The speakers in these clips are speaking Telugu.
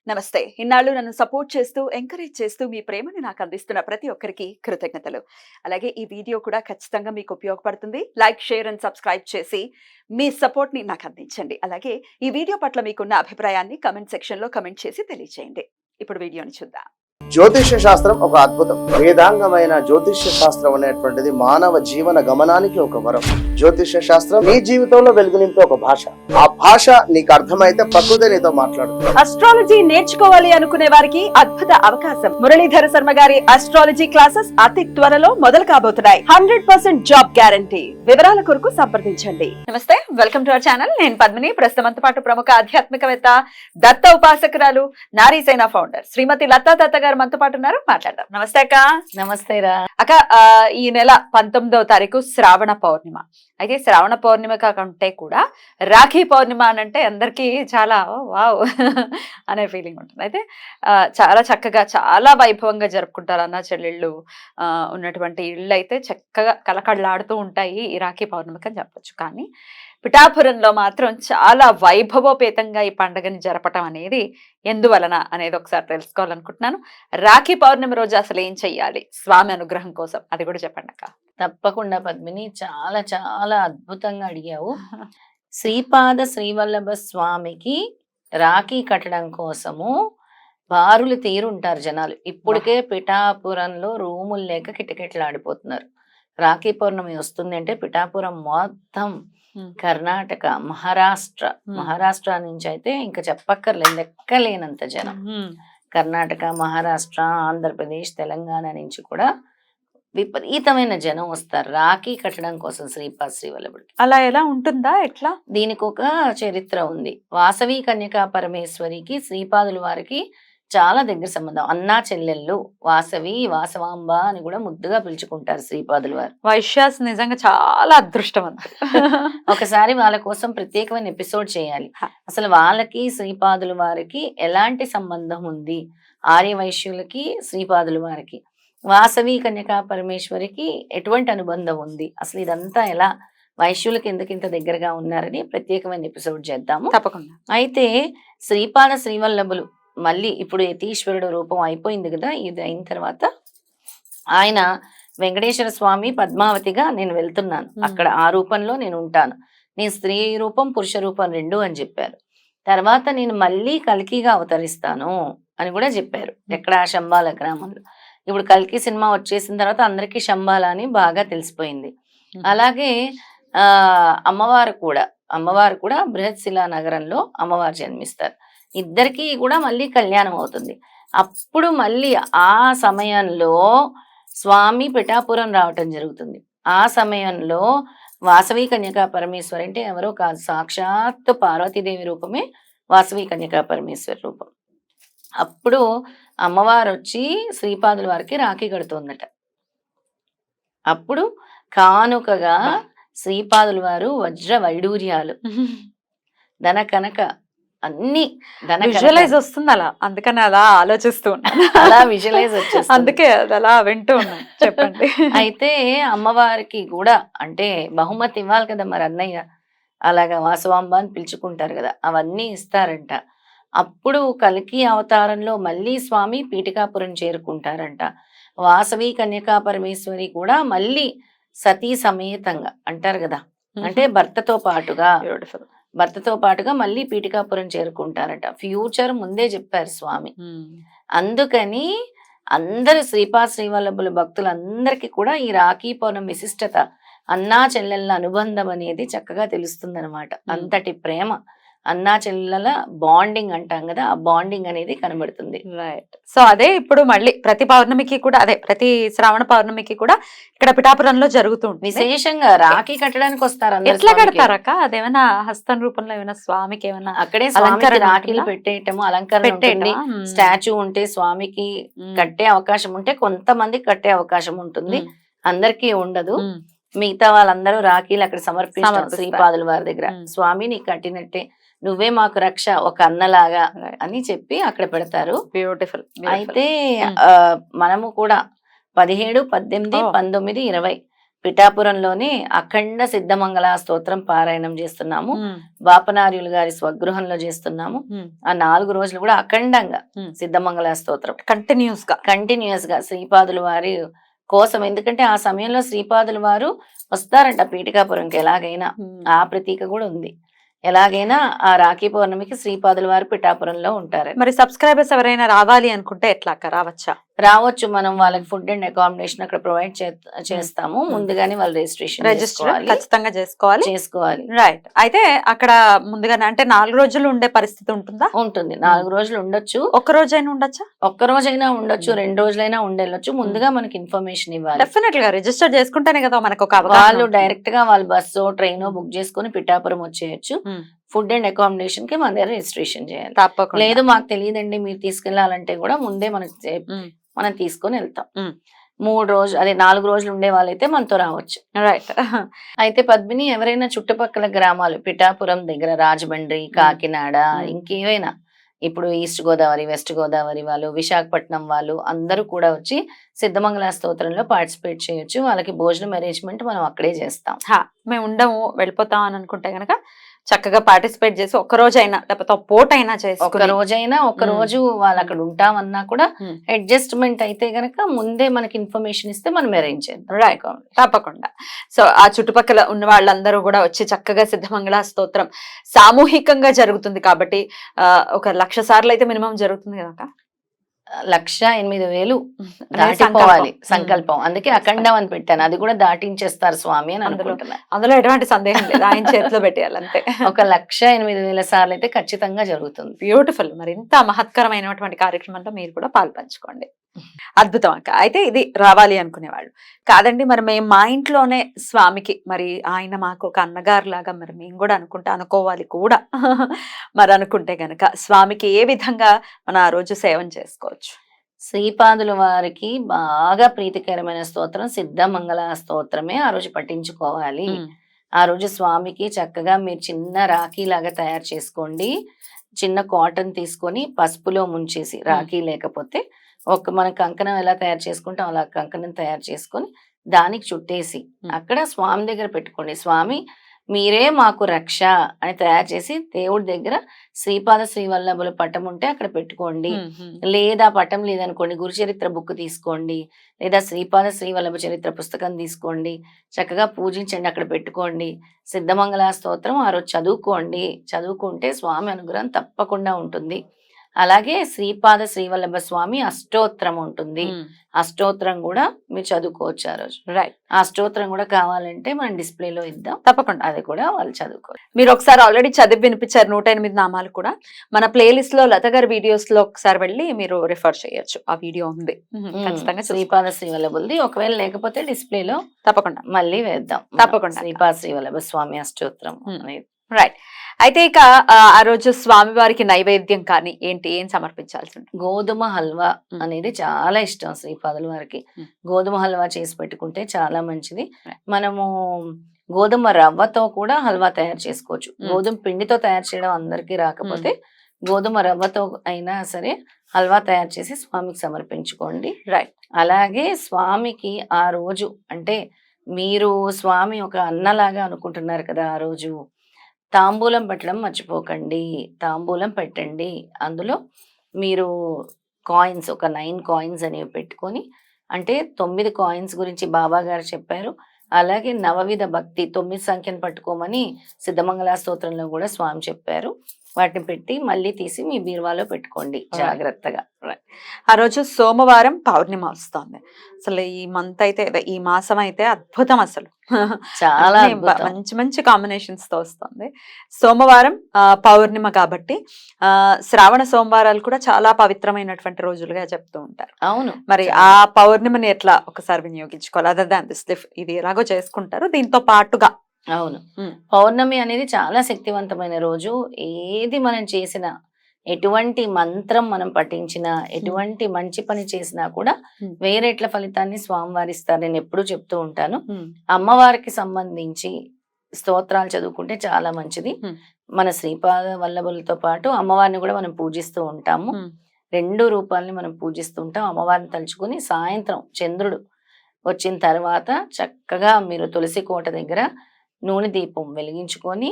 నమస్తే. ఇన్నాళ్ళు నన్ను సపోర్ట్ చేస్తూ, ఎంకరేజ్ చేస్తూ మీ ప్రేమని నాకు అందిస్తున్న ప్రతి ఒక్కరికి కృతజ్ఞతలు. అలాగే ఈ వీడియో కూడా ఖచ్చితంగా మీకు ఉపయోగపడుతుంది. లైక్, షేర్ అండ్ సబ్స్క్రైబ్ చేసి మీ సపోర్ట్‌ని నాకు అందించండి. అలాగే ఈ వీడియో పట్ల మీకున్న అభిప్రాయాన్ని కామెంట్ సెక్షన్‌లో కామెంట్ చేసి తెలియజేయండి. ఇప్పుడు వీడియోని చూద్దాం. జ్యోతిష్య శాస్త్రం ఒక అద్భుతం. వేదాంగమైన జ్యోతిష్య శాస్త్రం అనేటువంటిది మానవ జీవన గమనానికి ఒక వరం. జ్యోతిష్య శాస్త్రం నీ జీవితంలో వెలుగునింపే ఒక భాష. ఆ భాష నీకు అర్థమైతే ప్రకృతి నీతో మాట్లాడుతుంది. అస్ట్రాలజీ నేర్చుకోవాలి అనుకునే వారికి అద్భుత అవకాశం. మురళీధర శర్మ గారి అస్ట్రాలజీ క్లాసెస్ అతి త్వరలో మొదలు కాబోతున్నాయి. 100% జాబ్ గ్యారంటీ. వివరాల కొరకు సంప్రదించండి. నమస్తే, వెల్కమ్ టు అవర్ ఛానల్. నేను పద్మిని. ప్రస్తుతంతో పాటు ప్రముఖ ఆధ్యాత్మికవేత్త, దత్త ఉపాసకురాలు, నారీసేన ఫౌండర్ శ్రీమతి లతా దత్త గారు మనతో పాటు ఉన్నారు. మాట్లాడదాం. నమస్తే అక్క. నమస్తే రా అక్క. ఈ నెల 19వ తారీఖు శ్రావణ పౌర్ణిమ. అయితే శ్రావణ పౌర్ణిమ కాకుంటే కూడా రాఖీ పౌర్ణిమ అంటే అందరికీ చాలా వావ్ అనే ఫీలింగ్ ఉంటుంది. అయితే చాలా చక్కగా చాలా వైభవంగా జరుపుకుంటారు అన్న చెల్లెళ్ళు ఉన్నటువంటి ఇళ్ళు అయితే చక్కగా కలకడలాడుతూ ఉంటాయి ఈ రాఖీ పౌర్ణమికి అని చెప్పొచ్చు. కానీ పిఠాపురంలో మాత్రం చాలా వైభవోపేతంగా ఈ పండుగని జరపటం అనేది ఎందువలన అనేది ఒకసారి తెలుసుకోవాలనుకుంటున్నాను. రాఖీ పౌర్ణమి రోజు అసలు ఏం చెయ్యాలి స్వామి అనుగ్రహం కోసం, అది కూడా చెప్పండి అక్క. తప్పకుండా పద్మిని, చాలా చాలా అద్భుతంగా అడిగావు. శ్రీపాద శ్రీవల్లభ స్వామికి రాఖీ కట్టడం కోసము బారులు తీరుంటారు జనాలు. ఇప్పటికే పిఠాపురంలో రూములు లేక కిటకిటలాడిపోతున్నారు. రాఖీ పౌర్ణమి వస్తుంది అంటే పిఠాపురం మొత్తం కర్ణాటక, మహారాష్ట్ర నుంచి అయితే ఇంకా చెప్పక్కర్లేదు, లెక్కలేనంత జనం. కర్ణాటక, మహారాష్ట్ర, ఆంధ్రప్రదేశ్, తెలంగాణ నుంచి కూడా విపరీతమైన జనం వస్తారు రాఖీ కట్టడం కోసం శ్రీపాద శ్రీవల్లభుడికి. అలా ఎలా ఉంటుందా, ఎట్లా? దీనికి ఒక చరిత్ర ఉంది. వాసవి కన్యకా పరమేశ్వరికి శ్రీపాదుల వారికి చాలా దగ్గర సంబంధం. అన్నా చెల్లెళ్ళు, వాసవి, వాసవాంబ అని కూడా ముద్దుగా పిలుచుకుంటారు శ్రీపాదుల వారు. వైశ్యాస్ నిజంగా చాలా అదృష్టవంతులు. ఒకసారి వాళ్ళ కోసం ప్రత్యేకమైన ఎపిసోడ్ చేయాలి. అసలు వాళ్ళకి శ్రీపాదుల వారికి ఎలాంటి సంబంధం ఉంది, ఆర్య వైశ్యులకి శ్రీపాదుల వారికి, వాసవి కన్యకా పరమేశ్వరికి ఎటువంటి అనుబంధం ఉంది, అసలు ఇదంతా ఎలా వైశ్యులకి ఎందుకు ఇంత దగ్గరగా ఉన్నారని ప్రత్యేకమైన ఎపిసోడ్ చేద్దాము తప్పకుండా. అయితే శ్రీపాద శ్రీవల్లభులు మళ్ళీ ఇప్పుడు యతీశ్వరుడు రూపం అయిపోయింది కదా, ఇది అయిన తర్వాత ఆయన వెంకటేశ్వర స్వామి పద్మావతిగా నేను వెళ్తున్నాను, అక్కడ ఆ రూపంలో నేను ఉంటాను, నేను స్త్రీ రూపం పురుష రూపం రెండు అని చెప్పారు. తర్వాత నేను మళ్ళీ కల్కిగా అవతరిస్తాను అని కూడా చెప్పారు. ఎక్కడ శంబాల గ్రామంలో. ఇప్పుడు కల్కి సినిమా వచ్చేసిన తర్వాత అందరికీ శంబాల అని బాగా తెలిసిపోయింది. అలాగే అమ్మవారు కూడా బృహత్శిలా నగరంలో అమ్మవారు జన్మిస్తారు. ఇద్దరికి కూడా మళ్ళీ కళ్యాణం అవుతుంది. అప్పుడు మళ్ళీ ఆ సమయంలో స్వామి పిఠాపురం రావటం జరుగుతుంది. ఆ సమయంలో వాసవి కన్యకా పరమేశ్వరి అంటే ఎవరో కాదు, సాక్షాత్ పార్వతీదేవి రూపమే వాసవి కన్యకా పరమేశ్వరి రూపం. అప్పుడు అమ్మవారు వచ్చి శ్రీపాదుల వారికి రాఖీ కడుతోందట. అప్పుడు కానుకగా శ్రీపాదుల వారు వజ్ర వైడూర్యాలు, ధన కనక అన్ని విజువలైజ్ వస్తుంది అలా, అందుకని అలా ఆలోచిస్తూ అలా విజువలైజ్ వచ్చేస్తుంది, అందుకే అది అలా వింటూ ఉన్నాను. చెప్పండి. అయితే అమ్మవారికి కూడా అంటే బహుమతి ఇవ్వాలి కదా మరి అన్నయ్య, అలాగా వాసవాంబ అని పిలుచుకుంటారు కదా, అవన్నీ ఇస్తారంట. అప్పుడు కల్కి అవతారంలో మళ్ళీ స్వామి పీఠికాపురం చేరుకుంటారంట. వాసవి కన్యకా పరమేశ్వరి కూడా మళ్ళీ సతీ సమేతంగా అంటారు కదా, అంటే భర్తతో పాటుగా మళ్ళీ పీఠికాపురం చేరుకుంటారట. ఫ్యూచర్ ముందే చెప్పారు స్వామి. అందుకని అందరు శ్రీపాద శ్రీవల్లభుల భక్తులందరికీ కూడా ఈ రాఖీ పౌర్ణమి విశిష్టత, అన్నా చెల్లెళ్ళ అనుబంధం అనేది చక్కగా తెలుస్తుందన్నమాట. అంతటి ప్రేమ, అన్నా చెల్లెల బాండింగ్ అంటాం కదా, ఆ బాండింగ్ అనేది కనబడుతుంది. రైట్. సో అదే ఇప్పుడు మళ్ళీ ప్రతి పౌర్ణమికి కూడా, అదే ప్రతి శ్రావణ పౌర్ణమికి కూడా ఇక్కడ పిఠాపురంలో జరుగుతుంది. విశేషంగా రాఖీ కట్టడానికి వస్తారు. ఎట్లా కడతారక్క? అదేమైనా హస్తం రూపంలో ఏమైనా స్వామికి ఏమైనా అక్కడే రాఖీలు పెట్టేయటము, అలంకరణ ఉంటుంది. స్టాచ్యూ ఉంటే స్వామికి కట్టే అవకాశం ఉంటే కొంతమందికి కట్టే అవకాశం ఉంటుంది, అందరికీ ఉండదు. మిగతా వాళ్ళందరూ రాఖీలు అక్కడ సమర్పిస్తారు శ్రీపాదుల వారి దగ్గర. స్వామి నీకు కట్టినట్టే, నువ్వే మాకు రక్ష, ఒక అన్నలాగా అని చెప్పి అక్కడ పెడతారు. బ్యూటిఫుల్. అయితే మనము కూడా 17, 18, 19, 20 పిఠాపురంలోనే అఖండ సిద్ధమంగళ స్తోత్రం పారాయణం చేస్తున్నాము. బాపనార్యులు గారి స్వగృహంలో చేస్తున్నాము. ఆ 4 రోజులు కూడా అఖండంగా సిద్ధమంగళ స్తోత్రం కంటిన్యూస్ గా శ్రీపాదుల వారి కోసం. ఎందుకంటే ఆ సమయంలో శ్రీపాదుల వారు వస్తారంట పీఠికాపురంకి, ఎలాగైనా ఆ ప్రతీక కూడా ఉంది. ఎలాగైనా ఆ రాఖీ పౌర్ణమికి శ్రీపాదుల వారు పిఠాపురంలో ఉంటారు. మరి సబ్స్క్రైబర్స్ ఎవరైనా రావాలి అనుకుంటే ఎట్లా రావచ్చా? రావచ్చు. మనం వాళ్ళకి ఫుడ్ అండ్ అకామిడేషన్ అక్కడ ప్రొవైడ్ చేస్తాము. ముందుగానే వాళ్ళు రిజిస్టర్ ఖచ్చితంగా చేసుకోవాలి. రైట్. అయితే అక్కడ ముందుగానే అంటే 4 రోజులు ఉండే పరిస్థితి ఉంటుందా? ఉంటుంది. 4 రోజులు ఉండొచ్చు. ఒక్క రోజైనా ఉండొచ్చా? ఒక్క రోజైనా ఉండొచ్చు, 2 రోజులైనా ఉండొచ్చు. ముందుగా మనకి ఇన్ఫర్మేషన్ ఇవ్వాలి. డెఫినెట్ గా రిజిస్టర్ చేసుకుంటేనే కదా మనకు ఒక వాళ్ళు డైరెక్ట్ గా వాళ్ళ బస్సు ట్రైన్ బుక్ చేసుకుని పిఠాపురం వచ్చేయచ్చు. ఫుడ్ అండ్ అకామిడేషన్ కి మన దగ్గర రిజిస్ట్రేషన్ చేయాలి. తప్పకుండా. లేదు మాకు తెలియదండి మీరు తీసుకెళ్లాలంటే కూడా ముందే మనం తీసుకొని వెళ్తాం. 3 రోజులు అదే 4 రోజులు ఉండే వాళ్ళైతే మనతో రావచ్చు. రైట్. అయితే పద్మిని, ఎవరైనా చుట్టుపక్కల గ్రామాలు పిఠాపురం దగ్గర రాజమండ్రి, కాకినాడ, ఇంకేవైనా ఇప్పుడు ఈస్ట్ గోదావరి, వెస్ట్ గోదావరి వాళ్ళు, విశాఖపట్నం వాళ్ళు అందరూ కూడా వచ్చి సిద్ధమంగళ స్తోత్రంలో పార్టిసిపేట్ చేయొచ్చు. వాళ్ళకి భోజనం అరేంజ్మెంట్ మనం అక్కడే చేస్తాం. మేము ఉండము వెళ్ళిపోతాం అని అనుకుంటే గనక చక్కగా పార్టిసిపేట్ చేసి ఒక రోజైనా లేకపోతే పూటైనా చేసి ఒక రోజు వాళ్ళు అక్కడ ఉంటామన్నా కూడా అడ్జస్ట్మెంట్ అయితే గనక ముందే మనకి ఇన్ఫర్మేషన్ ఇస్తే మనం అరేంజ్ చేద్దాం. రైట్. తప్పకుండా. సో ఆ చుట్టుపక్కల ఉన్న వాళ్ళందరూ కూడా వచ్చి చక్కగా సిద్ధమంగళ స్తోత్రం సామూహికంగా జరుగుతుంది కాబట్టి 1,00,000 సార్లు అయితే మినిమం జరుగుతుంది కదా. 1,08,000 దాటిపోవాలి సంకల్పం. అందుకే అఖండం అని పెట్టాను. అది కూడా దాటించేస్తారు స్వామి అని అనుకుంటున్నాను. అందులో ఎటువంటి సందేహం లేదు, ఆయన చేతిలో పెట్టేయాలి అంతే. 1,08,000 సార్లు అయితే ఖచ్చితంగా జరుగుతుంది. బ్యూటిఫుల్. మరి ఇంత మహత్కరమైనటువంటి కార్యక్రమంలో మీరు కూడా పాల్పంచుకోండి. అద్భుతం అక్క. అయితే ఇది రావాలి అనుకునేవాళ్ళు కాదండి, మరి మేము మా ఇంట్లోనే స్వామికి, మరి ఆయన మాకు ఒక అన్నగారు లాగా మరి మేము కూడా అనుకోవాలి కూడా. మరి అనుకుంటే గనక స్వామికి ఏ విధంగా మనం ఆ రోజు సేవం చేసుకోవచ్చు? శ్రీపాదుల వారికి బాగా ప్రీతికరమైన స్తోత్రం సిద్ధమంగళ స్తోత్రమే ఆ రోజు పఠించుకోవాలి. ఆ రోజు స్వామికి చక్కగా మీరు చిన్న రాఖీ లాగా తయారు చేసుకోండి. చిన్న కాటన్ తీసుకొని పసుపులో ముంచేసి, రాఖీ లేకపోతే మన కంకణం ఎలా తయారు చేసుకుంటాం అలా కంకణం తయారు చేసుకొని దానికి చుట్టేసి అక్కడ స్వామి దగ్గర పెట్టుకోండి. స్వామి మీరే మాకు రక్ష అని తయారు చేసి దేవుడి దగ్గర శ్రీపాద శ్రీవల్లభుల పటం ఉంటే అక్కడ పెట్టుకోండి. లేదా పటం లేదనుకోండి, గురుచరిత్ర బుక్ తీసుకోండి, లేదా శ్రీపాద శ్రీవల్లభ చరిత్ర పుస్తకం తీసుకోండి, చక్కగా పూజించండి, అక్కడ పెట్టుకోండి. సిద్ధమంగళ స్తోత్రం ఆ రోజు చదువుకుంటే స్వామి అనుగ్రహం తప్పకుండా ఉంటుంది. అలాగే శ్రీపాద శ్రీవల్లభ స్వామి అష్టోత్తరం ఉంటుంది. అష్టోత్తరం కూడా మీరు చదువుకోవచ్చు ఆ రోజు. రైట్. ఆ అష్టోత్తరం కూడా కావాలంటే మనం డిస్ప్లేలో ఇద్దాం, తప్పకుండా అది కూడా వాళ్ళు చదువుకోవచ్చు. మీరు ఒకసారి ఆల్రెడీ చదివి వినిపించారు 108 నామాలు కూడా. మన ప్లేలిస్ట్ లో లత గారి వీడియోస్ లో ఒకసారి వెళ్ళి మీరు రిఫర్ చేయొచ్చు, ఆ వీడియో ఉంది ఖచ్చితంగా. శ్రీపాద శ్రీవల్లభులది ఒకవేళ లేకపోతే డిస్ప్లేలో తప్పకుండా మళ్ళీ వేద్దాం. తప్పకుండా శ్రీపాద శ్రీవల్లభ స్వామి అష్టోత్తరం అనేది. రైట్. అయితే ఇక ఆ రోజు స్వామి వారికి నైవేద్యం కానీ ఏం సమర్పించాల్సి ఉంటుంది? గోధుమ హల్వా అనేది చాలా ఇష్టం శ్రీపాదుల వారికి. గోధుమ హల్వా చేసి పెట్టుకుంటే చాలా మంచిది. మనము గోధుమ రవ్వతో కూడా హల్వా తయారు చేసుకోవచ్చు. గోధుమ పిండితో తయారు చేయడం అందరికీ రాకపోతే గోధుమ రవ్వతో అయినా సరే హల్వా తయారు చేసి స్వామికి సమర్పించుకోండి. రైట్. అలాగే స్వామికి ఆ రోజు అంటే మీరు స్వామి ఒక అన్నలాగా అనుకుంటున్నారు కదా, ఆ రోజు తాంబూలం పెట్టడం మర్చిపోకండి. తాంబూలం పెట్టండి. అందులో మీరు కాయిన్స్ ఒక 9 కాయిన్స్ అనేవి పెట్టుకొని, అంటే 9 కాయిన్స్ గురించి బాబా గారు చెప్పారు. అలాగే నవవిధ భక్తి 9 సంఖ్యను పట్టుకోమని సిద్ధమంగళ స్తోత్రంలో కూడా స్వామి చెప్పారు. వాటిని పెట్టి మళ్ళీ తీసి మీ బీరువాలో పెట్టుకోండి జాగ్రత్తగా. ఆ రోజు సోమవారం పౌర్ణిమ వస్తుంది. అసలు ఈ మంత్ అయితే, ఈ మాసం అయితే అద్భుతం. అసలు చాలా మంచి మంచి కాంబినేషన్స్ తో వస్తుంది. సోమవారం పౌర్ణిమ కాబట్టి శ్రావణ సోమవారాలు కూడా చాలా పవిత్రమైనటువంటి రోజులుగా చెప్తూ ఉంటారు. అవును. మరి ఆ పౌర్ణిమని ఎట్లా ఒకసారి వినియోగించుకోవాలి? అదర్ దాన్ దిస్, ఇది ఎలాగో చేసుకుంటారు దీంతో పాటుగా. అవును. పౌర్ణమి అనేది చాలా శక్తివంతమైన రోజు. ఏది మనం చేసినా, ఎటువంటి మంత్రం మనం పఠించినా, ఎటువంటి మంచి పని చేసినా కూడా వేరేట్ల ఫలితాన్ని స్వామివారి ఇస్తారు. నేను ఎప్పుడు చెప్తూ ఉంటాను. అమ్మవారికి సంబంధించి స్తోత్రాలు చదువుకుంటే చాలా మంచిది. మన శ్రీపాద వల్లభులతో పాటు అమ్మవారిని కూడా మనం పూజిస్తూ ఉంటాము. 2 రూపాలని మనం పూజిస్తూ ఉంటాం. అమ్మవారిని తలుచుకుని సాయంత్రం చంద్రుడు వచ్చిన తర్వాత చక్కగా మీరు తులసి కోట దగ్గర నూనె దీపం వెలిగించుకొని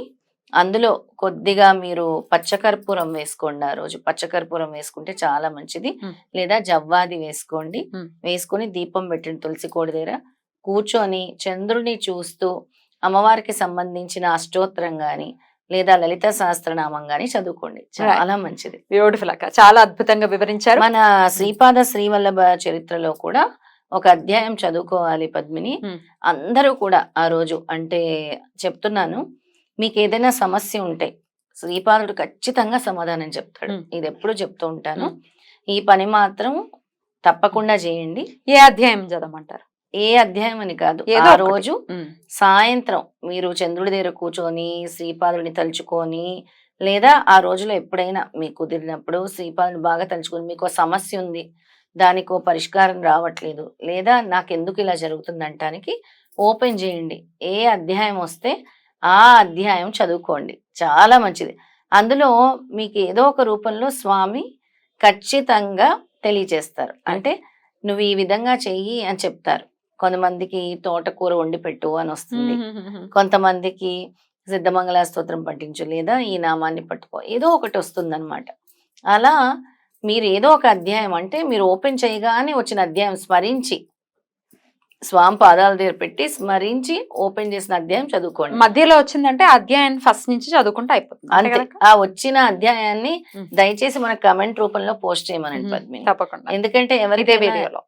అందులో కొద్దిగా మీరు పచ్చకర్పూరం వేసుకోండి. ఆ రోజు పచ్చకర్పూరం వేసుకుంటే చాలా మంచిది. లేదా జవ్వాది వేసుకోండి. వేసుకొని దీపం పెట్టండి తులసి కోట దగ్గర కూర్చొని చంద్రుని చూస్తూ అమ్మవారికి సంబంధించిన అష్టోత్తరం గాని లేదా లలిత సహస్రనామం గాని చదువుకోండి, చాలా మంచిది. బ్యూటిఫుల్ అక్క, చాలా అద్భుతంగా వివరించారు. మన శ్రీపాద శ్రీవల్లభ చరిత్రలో కూడా ఒక అధ్యాయం చదువుకోవాలి పద్మిని. అందరూ కూడా ఆ రోజు అంటే చెప్తున్నాను, మీకు ఏదైనా సమస్య ఉంటే శ్రీపాదుడు ఖచ్చితంగా సమాధానం చెప్తాడు. ఇది ఎప్పుడు చెప్తూ ఉంటాను. ఈ పని మాత్రం తప్పకుండా చేయండి. ఏ అధ్యాయం చదవమంటారు? ఏ అధ్యాయం అని కాదు, ఆ రోజు సాయంత్రం మీరు చంద్రుడి దగ్గర కూర్చొని శ్రీపాదుడిని తలుచుకొని, లేదా ఆ రోజులో ఎప్పుడైనా మీకు కుదిరినప్పుడు శ్రీపాదుని బాగా తలుచుకొని, మీకు సమస్య ఉంది, దానికి పరిష్కారం రావట్లేదు, లేదా నాకెందుకు ఇలా జరుగుతుంది అంటానికి ఓపెన్ చేయండి. ఏ అధ్యాయం వస్తే ఆ అధ్యాయం చదువుకోండి, చాలా మంచిది. అందులో మీకు ఏదో ఒక రూపంలో స్వామి ఖచ్చితంగా తెలియజేస్తారు. అంటే నువ్వు ఈ విధంగా చెయ్యి అని చెప్తారు. కొంతమందికి తోటకూర వండి పెట్టు అని వస్తుంది, కొంతమందికి సిద్ధమంగళ స్తోత్రం పఠించు, లేదా ఈ నామాన్ని పట్టుకో, ఏదో ఒకటి వస్తుంది అనమాట. అలా మీరు ఏదో ఒక అధ్యాయం అంటే మీరు ఓపెన్ చేయగానే వచ్చిన అధ్యాయం స్మరించి స్వామి పాదాల దగ్గర పెట్టి స్మరించి ఓపెన్ చేసిన అధ్యాయం చదువుకోండి. మధ్యలో వచ్చిందంటే అధ్యాయం ఫస్ట్ నుంచి చదువుకుంటే అయిపోతుంది. అంతే, ఆ వచ్చిన అధ్యాయాన్ని దయచేసి మన కమెంట్ రూపంలో పోస్ట్ చేయమనండి పద్మిని. తప్పకుండా, ఎందుకంటే ఇదే వీడియోలో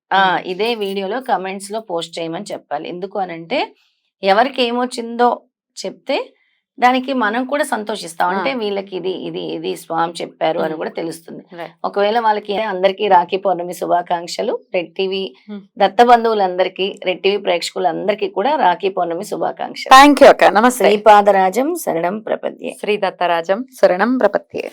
ఇదే వీడియోలో కమెంట్స్ లో పోస్ట్ చేయమని చెప్పాలి. ఎందుకు అనంటే ఎవరికి ఏమొచ్చిందో చెప్తే దానికి మనం కూడా సంతోషిస్తాం. అంటే వీళ్ళకి ఇది ఇది ఇది స్వామి చెప్పారు అని కూడా తెలుస్తుంది. ఒకవేళ వాళ్ళకి అందరికీ రాఖీ పౌర్ణమి శుభాకాంక్షలు. రెడ్ టీవీ దత్త బంధువులందరికీ, రెడ్ టీవీ ప్రేక్షకులందరికీ కూడా రాఖీ పౌర్ణమి శుభాకాంక్షలు. థ్యాంక్ యూ అక్క. నమస్తే. శ్రీపాదరాజం శరణం ప్రపద్యే. శ్రీ దత్తరాజం శరణం ప్రపద్యే.